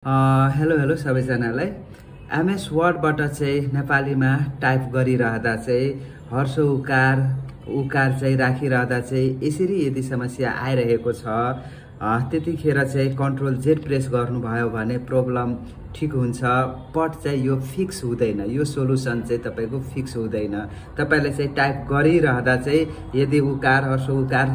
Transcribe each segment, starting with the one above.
Hello hello सबैजनालाई MS वर्डबाट चाहिँ नेपालीमा टाइप गरिरहँदा चाहिँ हर्ष उकार उकार चाहिँ राखिरहँदा चाहिँ यसरी यदि समस्या आइरहेको छ त्यतिखेर चाहिँ कन्ट्रोल जेड प्रेस गर्नुभयो भने प्रब्लम ठीक हुन्छ बट चाहिँ यो फिक्स हुँदैन। यो सोलुसन चाहिँ तपाईको फिक्स हुँदैन। तपाईले चाहिँ टाइप गरिरहँदा चाहिँ यदि उकार हर्ष उकार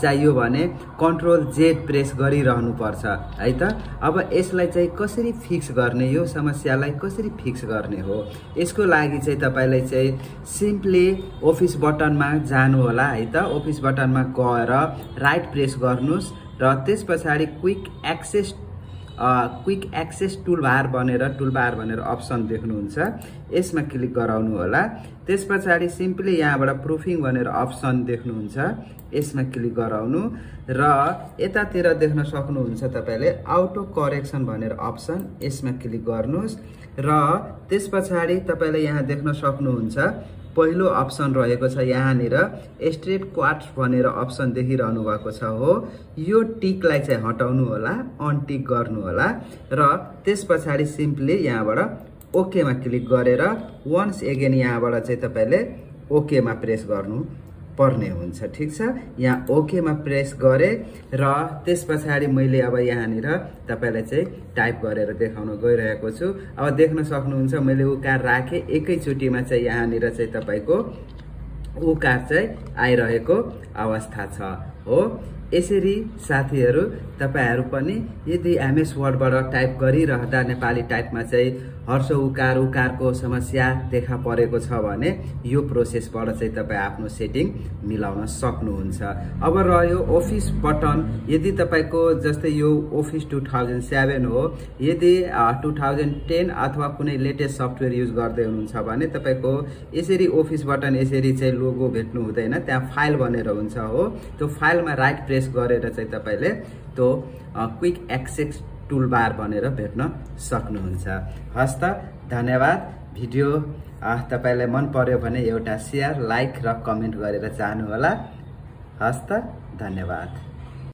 चाहियो भने कन्ट्रोल जेड प्रेस गरिरहनु पर्छ है त। अब यसलाई चाहिँ कसरी फिक्स गर्ने, यो समस्यालाई कसरी फिक्स गर्ने हो, यसको लागि चाहिँ तपाईले चाहिँ सिम्पली अफिस बटनमा जानु होला है त। अफिस बटनमा गएर राइट प्रेस गर्नुस् र त्यसपछि क्विक एक्सेस टुलबार भनेर अप्सन देख्नुहुन्छ, यसमा क्लिक गराउनु होला। त्यसपछि सिम्पली यहाँबाट प्रुफिङ भनेर अप्सन देख्नुहुन्छ, यसमा क्लिक गराउनु र यतातिर देख्न सक्नुहुन्छ तपाईले अटो करेक्सन भनेर अप्सन, यसमा क्लिक गर्नुस् र त्यसपछि तपाईले यहाँ देख्न सक्नुहुन्छ पहिलो अप्सन रहेको छ यहाँनिर स्ट्रेट क्वाट भनेर अप्सन देखिरहनु भएको छ हो। यो टिकलाई चाहिँ हटाउनु होला, अनटिक गर्नु होला र त्यसपछि सिम्पली यहाँबाट ओके मा क्लिक गरेर वन्स अगेन यहाँबाट चाहिँ तपाईले ओके मा प्रेस गर्नु पर्ने हुन्छ। ठीक छ, यहाँ ओके मा प्रेस गरे र त्यसपछि मैले अब यहाँनिर तपाईलाई चाहिँ टाइप गरेर देखाउन गइरहेको छु। अब देख्न सक्नुहुन्छ मैले उकार राखे, एकैचोटीमा चाहिँ यहाँनिर चाहिँ तपाईको उकार चाहिँ आइरहेको अवस्था छ हो। यसरी साथीहरु तपाईहरु पनि यदि एमएस वर्डबाट टाइप गरिरहँदा नेपाली टाइपमा चाहिँ हर्ष उकार उकारको समस्या देखा परेको छ भने यो प्रोसेसबाट चाहिँ तपाई आफ्नो सेटिङ मिलाउन सक्नुहुन्छ। अब रह्यो अफिस बटन, यदि तपाईको जस्तै यो अफिस 2007 हो, यदि 2010 अथवा कुनै लेटेस्ट सफ्टवेयर युज गर्दै हुनुहुन्छ भने तपाईको यसरी अफिस बटन यसरी चाहिँ लोगो भेट्नु हुँदैन, त्यहाँ फाइल भनेर हुन्छ हो। त्यो फाइलमा राइट प्रेस गरेर चाहिँ तपाईले त्यो क्विक एक्सेस टुलबार भनेर भेट्न सक्नुहुन्छ। हस्त धन्यवाद। भिडियो तपाईलाई मन पर्यो भने एउटा शेयर, लाइक र कमेन्ट गरेर जानु होला। हस्त धन्यवाद।